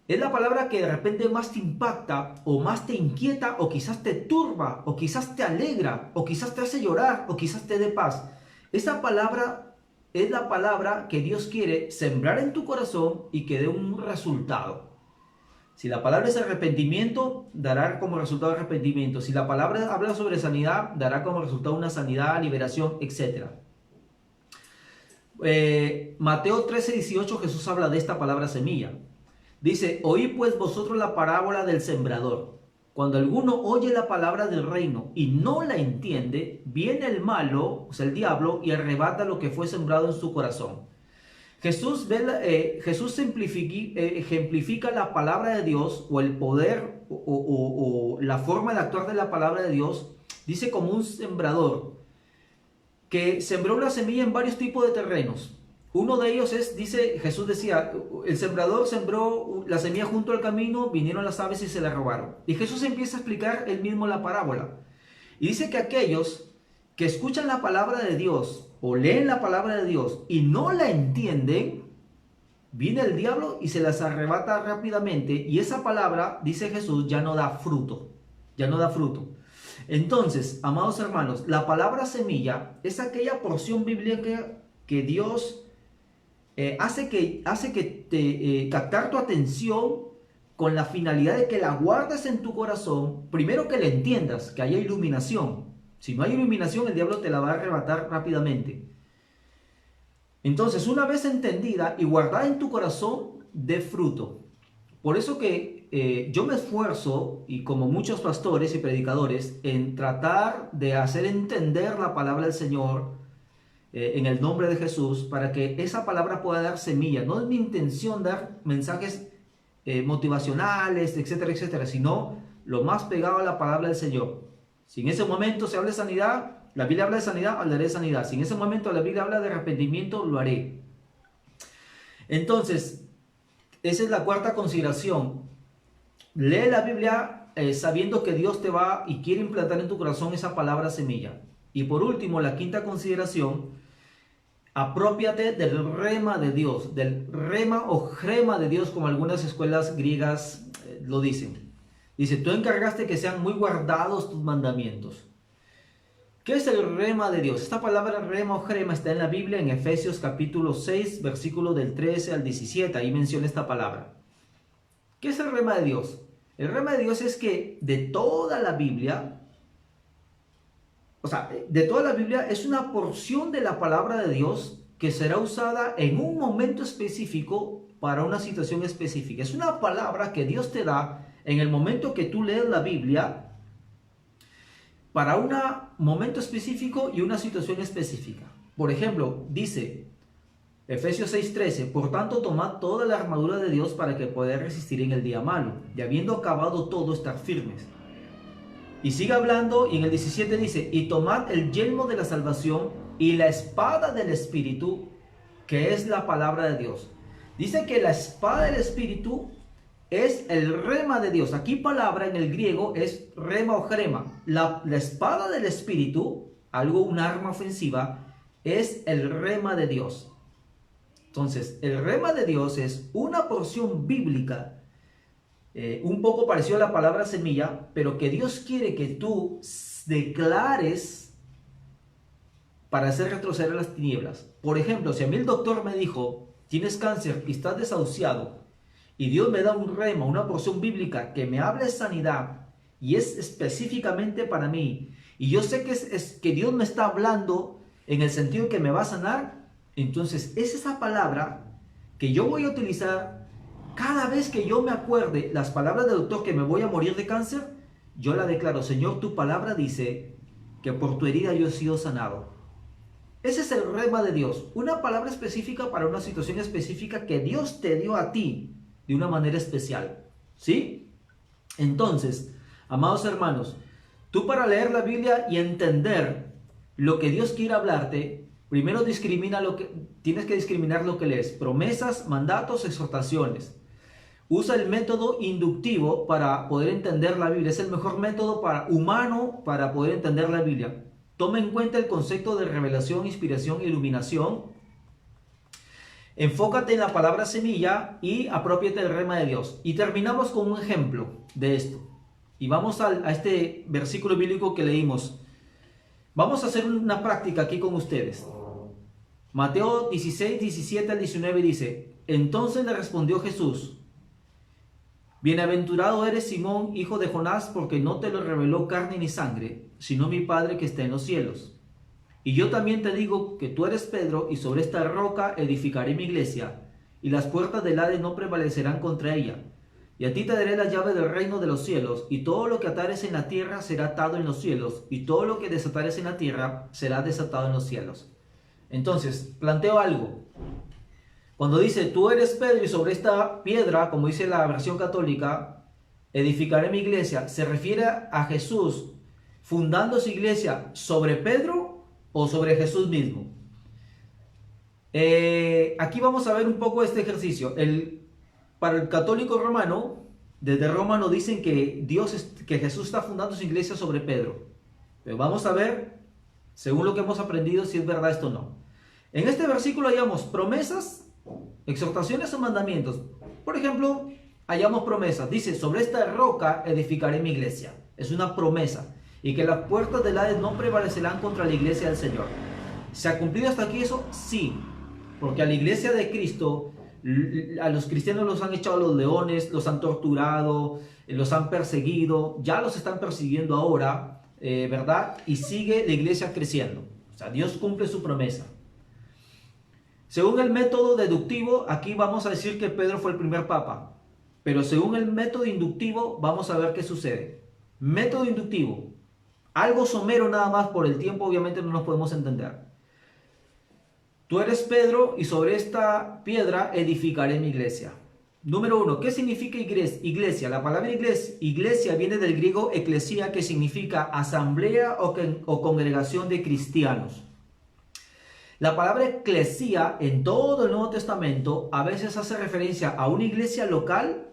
Es la palabra que de repente más te impacta, o más te inquieta, o quizás te turba, o quizás te alegra, o quizás te hace llorar, o quizás te dé paz. Esa palabra es la palabra que Dios quiere sembrar en tu corazón y que dé un resultado. Si la palabra es arrepentimiento, dará como resultado arrepentimiento. Si la palabra habla sobre sanidad, dará como resultado una sanidad, liberación, etc. Mateo 13:18, Jesús habla de esta palabra semilla. Dice, oí pues vosotros la parábola del sembrador. Cuando alguno oye la palabra del reino y no la entiende, viene el malo, o sea el diablo, y arrebata lo que fue sembrado en su corazón. Jesús ejemplifica la palabra de Dios o el poder o la forma de actuar de la palabra de Dios. Dice como un sembrador que sembró una semilla en varios tipos de terrenos. Uno de ellos Jesús decía, el sembrador sembró la semilla junto al camino, vinieron las aves y se la robaron. Y Jesús empieza a explicar él mismo la parábola. Y dice que aquellos que escuchan la palabra de Dios o leen la palabra de Dios y no la entienden, viene el diablo y se las arrebata rápidamente. Y esa palabra, dice Jesús, ya no da fruto. Ya no da fruto. Entonces, amados hermanos, la palabra semilla es aquella porción bíblica que Dios hace que captar tu atención con la finalidad de que la guardes en tu corazón. Primero que la entiendas, que haya iluminación. Si no hay iluminación, el diablo te la va a arrebatar rápidamente. Entonces, una vez entendida y guardada en tu corazón, dé fruto. Por eso que yo me esfuerzo, y como muchos pastores y predicadores, en tratar de hacer entender la palabra del Señor en el nombre de Jesús, para que esa palabra pueda dar semilla. No es mi intención dar mensajes motivacionales, etcétera, etcétera, sino lo más pegado a la palabra del Señor. Si en ese momento se habla de sanidad, la Biblia habla de sanidad, hablaré de sanidad. Si en ese momento la Biblia habla de arrepentimiento, lo haré. Entonces, esa es la cuarta consideración. Lee la Biblia sabiendo que Dios te va y quiere implantar en tu corazón esa palabra semilla. Y por último, la quinta consideración, apropiate del rema de Dios, del rema o grema de Dios, como algunas escuelas griegas lo dicen. Dice, tú encargaste que sean muy guardados tus mandamientos. ¿Qué es el rema de Dios? Esta palabra rema o grema está en la Biblia en Efesios capítulo 6, versículo del 13 al 17. Ahí menciona esta palabra. ¿Qué es el rema de Dios? El rema de Dios es que de toda la Biblia, es una porción de la palabra de Dios que será usada en un momento específico para una situación específica. Es una palabra que Dios te da en el momento que tú lees la Biblia para un momento específico y una situación específica. Por ejemplo, dice, Efesios 6:13, por tanto tomad toda la armadura de Dios para que podáis resistir en el día malo, y habiendo acabado todo, estar firmes. Y sigue hablando, y en el 17 dice, y tomad el yelmo de la salvación y la espada del Espíritu, que es la palabra de Dios. Dice que la espada del Espíritu es el rema de Dios. Aquí palabra en el griego es rema o crema. La espada del Espíritu, un arma ofensiva, es el rema de Dios. Entonces, el rema de Dios es una porción bíblica, un poco parecido a la palabra semilla, pero que Dios quiere que tú declares para hacer retroceder las tinieblas. Por ejemplo, si a mí el doctor me dijo, tienes cáncer y estás desahuciado, y Dios me da un rema, una porción bíblica que me habla de sanidad, y es específicamente para mí, y yo sé que Dios me está hablando en el sentido de que me va a sanar, entonces es esa palabra que yo voy a utilizar cada vez que yo me acuerde las palabras del doctor que me voy a morir de cáncer. Yo la declaro, Señor, tu palabra dice que por tu herida yo he sido sanado. Ese es el rema de Dios, una palabra específica para una situación específica que Dios te dio a ti de una manera especial, ¿sí? Entonces, amados hermanos, tú para leer la Biblia y entender lo que Dios quiere hablarte, primero tienes que discriminar lo que lees: promesas, mandatos, exhortaciones. Usa el método inductivo para poder entender la Biblia. Es el mejor método humano para poder entender la Biblia. Toma en cuenta el concepto de revelación, inspiración, iluminación. Enfócate en la palabra semilla y apropiate del rema de Dios. Y terminamos con un ejemplo de esto. Y vamos a este versículo bíblico que leímos. Vamos a hacer una práctica aquí con ustedes. Mateo 16, 17 al 19 dice: entonces le respondió Jesús: bienaventurado eres, Simón, hijo de Jonás, porque no te lo reveló carne ni sangre, sino mi Padre que está en los cielos. Y yo también te digo que tú eres Pedro, y sobre esta roca edificaré mi iglesia, y las puertas del Hades no prevalecerán contra ella. Y a ti te daré la llave del reino de los cielos, y todo lo que atares en la tierra será atado en los cielos, y todo lo que desatares en la tierra será desatado en los cielos. Entonces, planteo algo. Cuando dice, tú eres Pedro, y sobre esta piedra, como dice la versión católica, edificaré mi iglesia, ¿se refiere a Jesús fundando su iglesia sobre Pedro o sobre Jesús mismo? Aquí vamos a ver un poco este ejercicio. Para el católico romano, desde Roma nos dicen que Jesús está fundando su iglesia sobre Pedro. Pero vamos a ver, según lo que hemos aprendido, si es verdad esto o no. En este versículo hallamos promesas, exhortaciones o mandamientos. Por ejemplo, hallamos promesas. Dice, sobre esta roca edificaré mi iglesia. Es una promesa. Y que las puertas del Hades no prevalecerán contra la iglesia del Señor. ¿Se ha cumplido hasta aquí eso? Sí. Porque a la iglesia de Cristo, a los cristianos los han echado a los leones, los han torturado, los han perseguido. Ya los están persiguiendo ahora, ¿verdad? Y sigue la iglesia creciendo. O sea, Dios cumple su promesa. Según el método deductivo, aquí vamos a decir que Pedro fue el primer papa. Pero según el método inductivo, vamos a ver qué sucede. Método inductivo. Algo somero nada más, por el tiempo obviamente no nos podemos entender. Tú eres Pedro, y sobre esta piedra edificaré mi iglesia. Número 1. ¿Qué significa iglesia? La palabra iglesia viene del griego eclesia, que significa asamblea o congregación de cristianos. La palabra eclesia en todo el Nuevo Testamento a veces hace referencia a una iglesia local,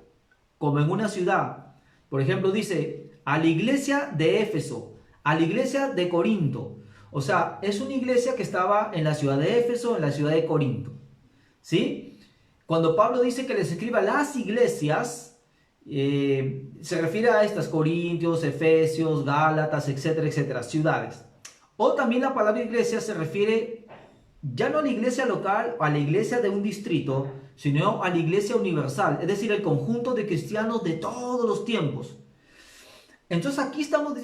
como en una ciudad. Por ejemplo, dice a la iglesia de Éfeso, a la iglesia de Corinto. O sea, es una iglesia que estaba en la ciudad de Éfeso, en la ciudad de Corinto. ¿Sí? Cuando Pablo dice que les escriba las iglesias, se refiere a estas: Corintios, Efesios, Gálatas, etcétera, etcétera, ciudades. O también la palabra iglesia se refiere ya no a la iglesia local o a la iglesia de un distrito, sino a la iglesia universal, es decir, el conjunto de cristianos de todos los tiempos. Entonces aquí estamos,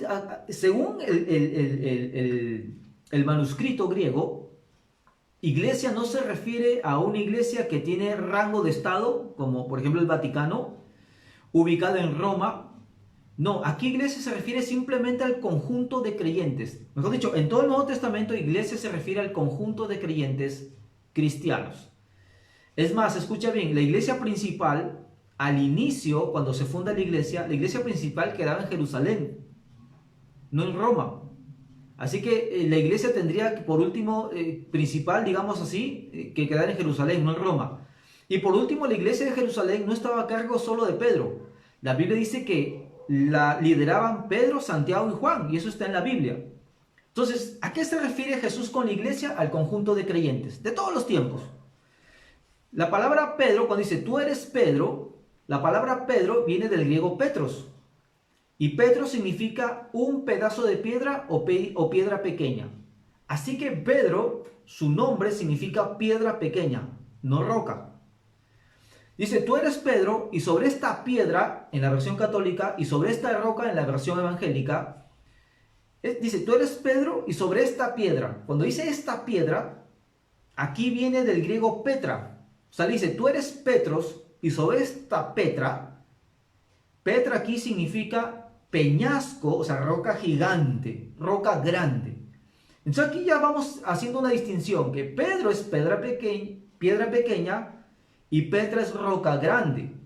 según el manuscrito griego, iglesia no se refiere a una iglesia que tiene rango de estado, como por ejemplo el Vaticano, ubicada en Roma. No, aquí iglesia se refiere simplemente al conjunto de creyentes. Mejor dicho, en todo el Nuevo Testamento, iglesia se refiere al conjunto de creyentes cristianos. Es más, escucha bien, la iglesia principal, al inicio, cuando se funda la iglesia principal quedaba en Jerusalén, no en Roma. Así que la iglesia tendría, por último, principal, digamos así, que quedar en Jerusalén, no en Roma. Y por último, la iglesia de Jerusalén no estaba a cargo solo de Pedro. La Biblia dice que la lideraban Pedro, Santiago y Juan, y eso está en la Biblia. Entonces, ¿a qué se refiere Jesús con la iglesia? Al conjunto de creyentes, de todos los tiempos. La palabra Pedro, cuando dice tú eres Pedro, la palabra Pedro viene del griego Petros. Y Petro significa un pedazo de piedra o piedra pequeña. Así que Pedro, su nombre significa piedra pequeña, no roca. Dice, tú eres Pedro y sobre esta piedra, en la versión católica, y sobre esta roca, en la versión evangélica, dice, tú eres Pedro y sobre esta piedra. Cuando dice esta piedra, aquí viene del griego Petra. O sea, dice, tú eres Petros y sobre esta Petra, Petra aquí significa peñasco, o sea, roca gigante, roca grande. Entonces aquí ya vamos haciendo una distinción, que Pedro es piedra pequeña y Petra es roca grande.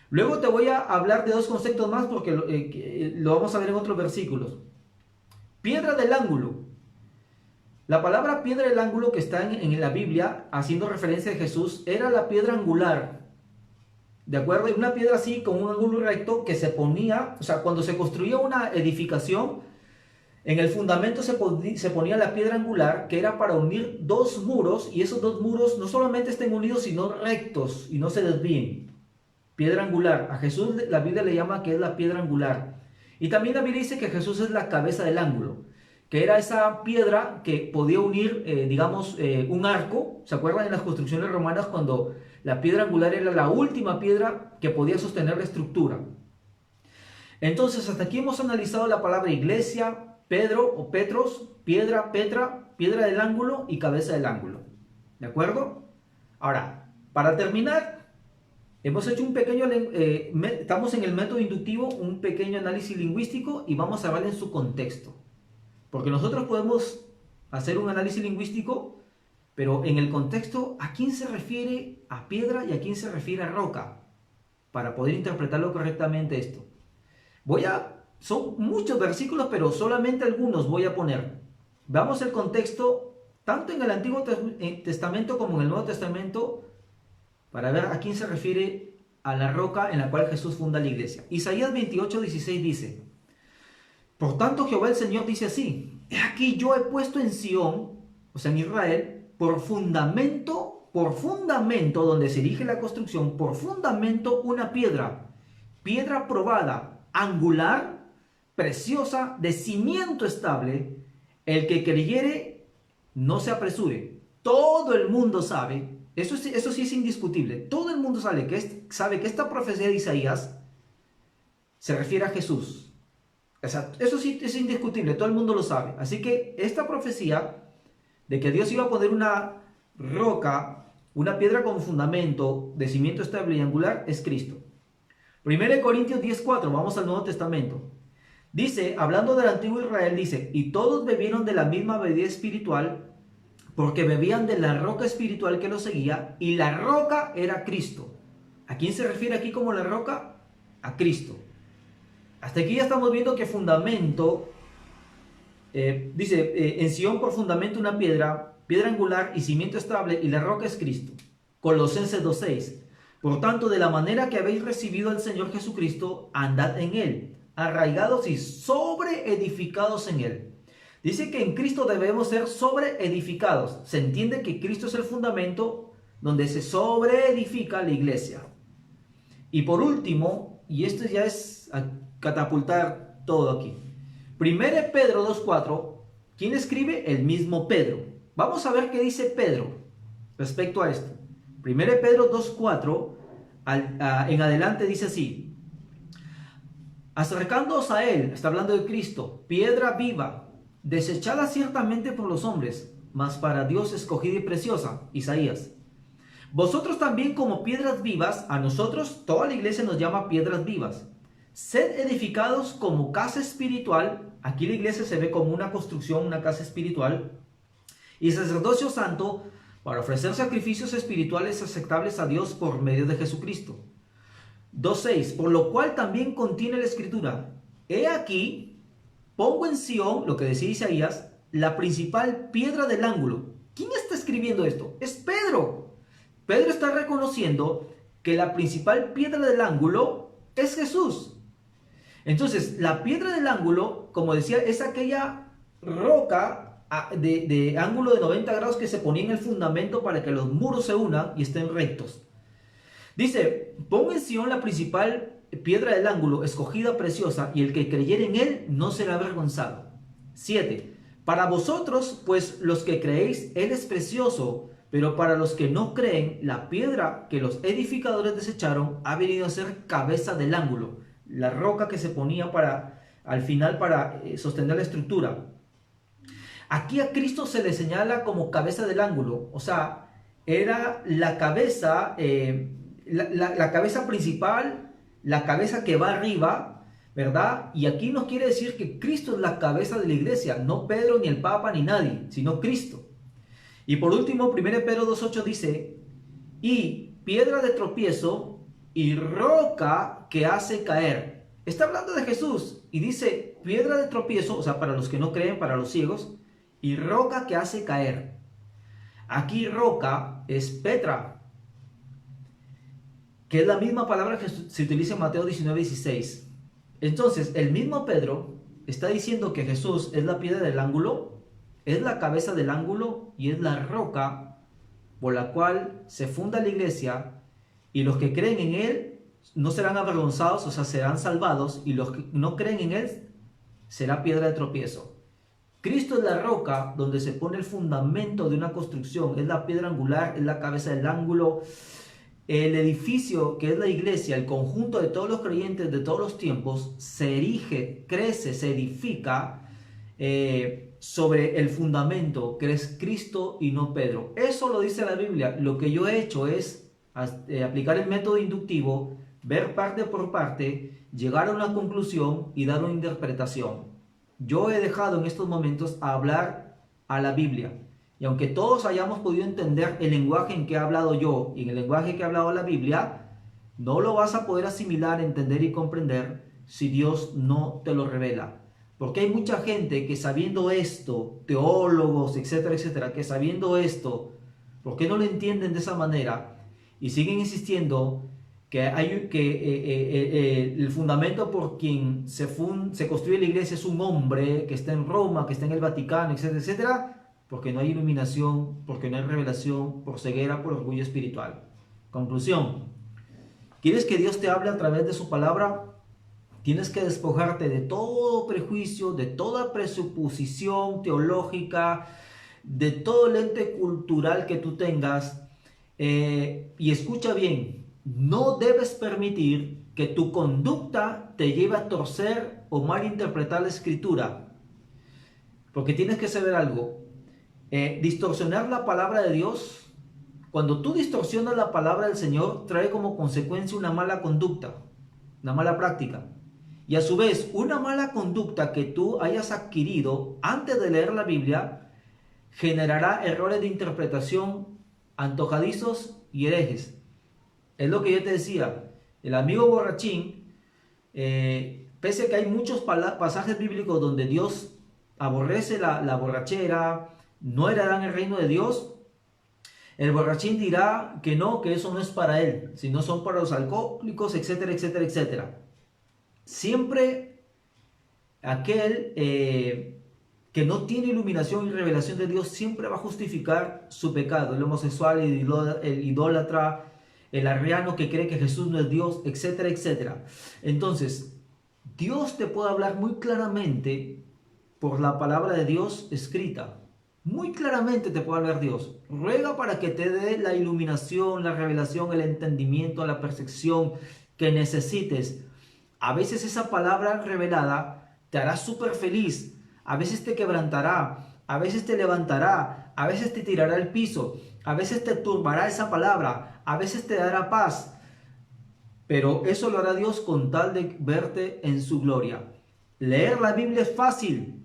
Luego te voy a hablar de dos conceptos más porque lo vamos a ver en otros versículos. Piedra del ángulo. La palabra piedra del ángulo que está en la Biblia, haciendo referencia a Jesús, era la piedra angular. ¿De acuerdo? Una piedra así, con un ángulo recto que se ponía, o sea, cuando se construía una edificación, en el fundamento se ponía la piedra angular, que era para unir dos muros, y esos dos muros no solamente estén unidos, sino rectos y no se desvíen. Piedra angular. A Jesús la Biblia le llama que es la piedra angular. Y también la Biblia dice que Jesús es la cabeza del ángulo, que era esa piedra que podía unir, un arco. ¿Se acuerdan en las construcciones romanas cuando la piedra angular era la última piedra que podía sostener la estructura? Entonces, hasta aquí hemos analizado la palabra iglesia, Pedro o Petros, piedra, Petra, piedra del ángulo y cabeza del ángulo. ¿De acuerdo? Ahora, para terminar, hemos hecho un pequeño, estamos en el método inductivo, un pequeño análisis lingüístico y vamos a ver en su contexto. Porque nosotros podemos hacer un análisis lingüístico, pero en el contexto, ¿a quién se refiere a piedra y a quién se refiere a roca? Para poder interpretarlo correctamente esto. Son muchos versículos, pero solamente algunos voy a poner. Veamos el contexto, tanto en el Antiguo Testamento como en el Nuevo Testamento, para ver a quién se refiere a la roca en la cual Jesús funda la iglesia. Isaías 28:16 dice, por tanto Jehová el Señor dice así, he aquí yo he puesto en Sión, o sea en Israel, por fundamento donde se erige la construcción, por fundamento una piedra probada, angular, preciosa, de cimiento estable, el que creyere no se apresure. Todo el mundo sabe, eso sí es indiscutible, todo el mundo sabe que esta profecía de Isaías se refiere a Jesús. O sea, eso sí es indiscutible, todo el mundo lo sabe. Así que esta profecía de que Dios iba a poner una roca, una piedra como fundamento de cimiento estable y angular, es Cristo. 1 Corintios 10:4, vamos al Nuevo Testamento. Dice, hablando del antiguo Israel, dice, y todos bebieron de la misma bebida espiritual, porque bebían de la roca espiritual que los seguía, y la roca era Cristo. ¿A quién se refiere aquí como la roca? A Cristo. Hasta aquí ya estamos viendo que fundamento, dice, en Sión por fundamento una piedra angular y cimiento estable, y la roca es Cristo. Colosenses 2:6. Por tanto, de la manera que habéis recibido al Señor Jesucristo, andad en Él, arraigados y sobreedificados en Él. Dice que en Cristo debemos ser sobreedificados. Se entiende que Cristo es el fundamento donde se sobreedifica la iglesia. Y por último, y esto ya es a catapultar todo aquí. 1 Pedro 2:4, ¿quién escribe? El mismo Pedro. Vamos a ver qué dice Pedro respecto a esto. 1 Pedro 2:4 en adelante dice así, acercándoos a Él, está hablando de Cristo, piedra viva, desechada ciertamente por los hombres, mas para Dios escogida y preciosa, Isaías. Vosotros también como piedras vivas, a nosotros toda la iglesia nos llama piedras vivas, sed edificados como casa espiritual, aquí la iglesia se ve como una construcción, una casa espiritual, y sacerdocio santo, para ofrecer sacrificios espirituales aceptables a Dios por medio de Jesucristo. 2:6, por lo cual también contiene la escritura: he aquí, pongo en Sión, lo que decía Isaías, la principal piedra del ángulo. ¿Quién está escribiendo esto? Es Pedro. Pedro está reconociendo que la principal piedra del ángulo es Jesús. Entonces, la piedra del ángulo, como decía, es aquella roca de ángulo de 90 grados que se ponía en el fundamento para que los muros se unan y estén rectos. Dice, pon en Sión la principal piedra del ángulo, escogida, preciosa, y el que creyere en él no será avergonzado. 7. Para vosotros, pues los que creéis, él es precioso, pero para los que no creen, la piedra que los edificadores desecharon ha venido a ser cabeza del ángulo, la roca que se ponía al final para sostener la estructura. Aquí a Cristo se le señala como cabeza del ángulo, o sea, era la cabeza, la cabeza principal, la cabeza que va arriba, ¿verdad? Y aquí nos quiere decir que Cristo es la cabeza de la iglesia, no Pedro, ni el Papa, ni nadie, sino Cristo. Y por último, 1 Pedro 2:8 dice, y piedra de tropiezo y roca que hace caer. Está hablando de Jesús y dice piedra de tropiezo, o sea, para los que no creen, para los ciegos, y roca que hace caer. Aquí roca es Petra, que es la misma palabra que se utiliza en Mateo 19:16. Entonces, el mismo Pedro está diciendo que Jesús es la piedra del ángulo, es la cabeza del ángulo y es la roca por la cual se funda la iglesia, y los que creen en él no serán avergonzados, o sea, serán salvados, y los que no creen en él será piedra de tropiezo. Cristo es la roca donde se pone el fundamento de una construcción, es la piedra angular, es la cabeza del ángulo. El edificio que es la iglesia, el conjunto de todos los creyentes de todos los tiempos, se erige, crece, se edifica sobre el fundamento que es Cristo y no Pedro. Eso lo dice la Biblia. Lo que yo he hecho es aplicar el método inductivo, ver parte por parte, llegar a una conclusión y dar una interpretación. Yo he dejado en estos momentos a hablar a la Biblia. Y aunque todos hayamos podido entender el lenguaje en que he hablado yo y en el lenguaje que ha hablado la Biblia, no lo vas a poder asimilar, entender y comprender si Dios no te lo revela. Porque hay mucha gente que sabiendo esto, teólogos, etcétera, etcétera, que sabiendo esto, ¿por qué no lo entienden de esa manera? Y siguen insistiendo que el fundamento por quien se construye la iglesia es un hombre que está en Roma, que está en el Vaticano, etcétera, etcétera, porque no hay iluminación, porque no hay revelación, por ceguera, por orgullo espiritual. Conclusión. ¿Quieres que Dios te hable a través de su palabra? Tienes que despojarte de todo prejuicio, de toda presuposición teológica, de todo lente cultural que tú tengas. Y escucha bien, no debes permitir que tu conducta te lleve a torcer o malinterpretar la escritura. Porque tienes que saber algo. Distorsionar la palabra de Dios, cuando tú distorsionas la palabra del Señor, trae como consecuencia una mala conducta, una mala práctica. Y a su vez, una mala conducta que tú hayas adquirido antes de leer la Biblia generará errores de interpretación antojadizos y herejes. Es lo que yo te decía, el amigo borrachín, pese a que hay muchos pasajes bíblicos donde Dios aborrece la borrachera, no heredarán el reino de Dios, el borrachín dirá que no, que eso no es para él, sino son para los alcohólicos, etcétera, etcétera, etcétera. Siempre aquel que no tiene iluminación y revelación de Dios siempre va a justificar su pecado. El homosexual, el idólatra, el arriano que cree que Jesús no es Dios, etcétera, etcétera. Entonces, Dios te puede hablar muy claramente por la palabra de Dios escrita. Muy claramente te puede hablar Dios. Ruega para que te dé la iluminación, la revelación, el entendimiento, la percepción que necesites. A veces esa palabra revelada te hará súper feliz. A veces te quebrantará. A veces te levantará. A veces te tirará al piso. A veces te turbará esa palabra. A veces te dará paz. Pero eso lo hará Dios con tal de verte en su gloria. Leer la Biblia es fácil.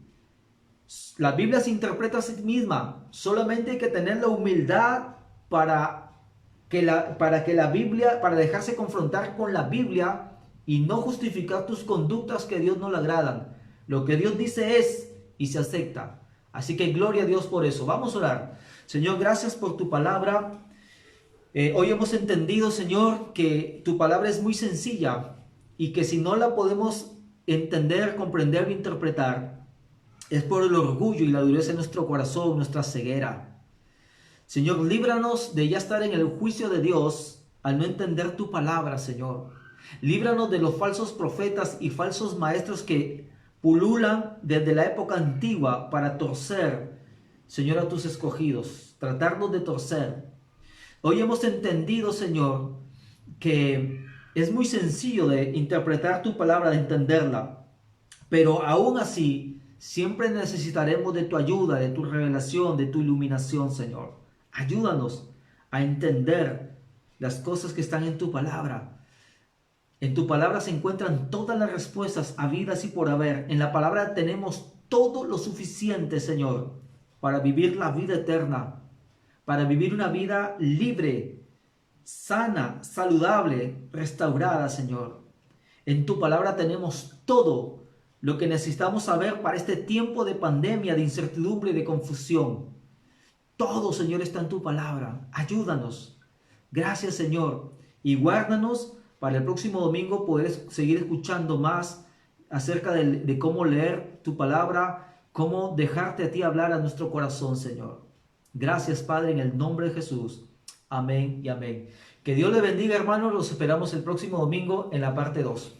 La Biblia se interpreta a sí misma. Solamente hay que tener la humildad para que la Biblia, para dejarse confrontar con la Biblia y no justificar tus conductas que a Dios no le agradan. Lo que Dios dice es y se acepta. Así que gloria a Dios por eso. Vamos a orar. Señor, gracias por tu palabra. Hoy hemos entendido, Señor, que tu palabra es muy sencilla y que si no la podemos entender, comprender o interpretar, es por el orgullo y la dureza de nuestro corazón, nuestra ceguera. Señor, líbranos de ya estar en el juicio de Dios al no entender tu palabra, Señor. Líbranos de los falsos profetas y falsos maestros que pululan desde la época antigua para torcer, Señor, a tus escogidos, tratarnos de torcer. Hoy hemos entendido, Señor, que es muy sencillo de interpretar tu palabra, de entenderla, pero aún así siempre necesitaremos de tu ayuda, de tu revelación, de tu iluminación, Señor. Ayúdanos a entender las cosas que están en tu palabra. En tu palabra se encuentran todas las respuestas habidas y por haber. En la palabra tenemos todo lo suficiente, Señor, para vivir la vida eterna, para vivir una vida libre, sana, saludable, restaurada, Señor. En tu palabra tenemos todo lo que necesitamos saber para este tiempo de pandemia, de incertidumbre y de confusión. Todo, Señor, está en tu palabra. Ayúdanos. Gracias, Señor. Y guárdanos para el próximo domingo poder seguir escuchando más acerca de cómo leer tu palabra, cómo dejarte a ti hablar a nuestro corazón, Señor. Gracias, Padre, en el nombre de Jesús. Amén y amén. Que Dios le bendiga, hermanos. Los esperamos el próximo domingo en la parte 2.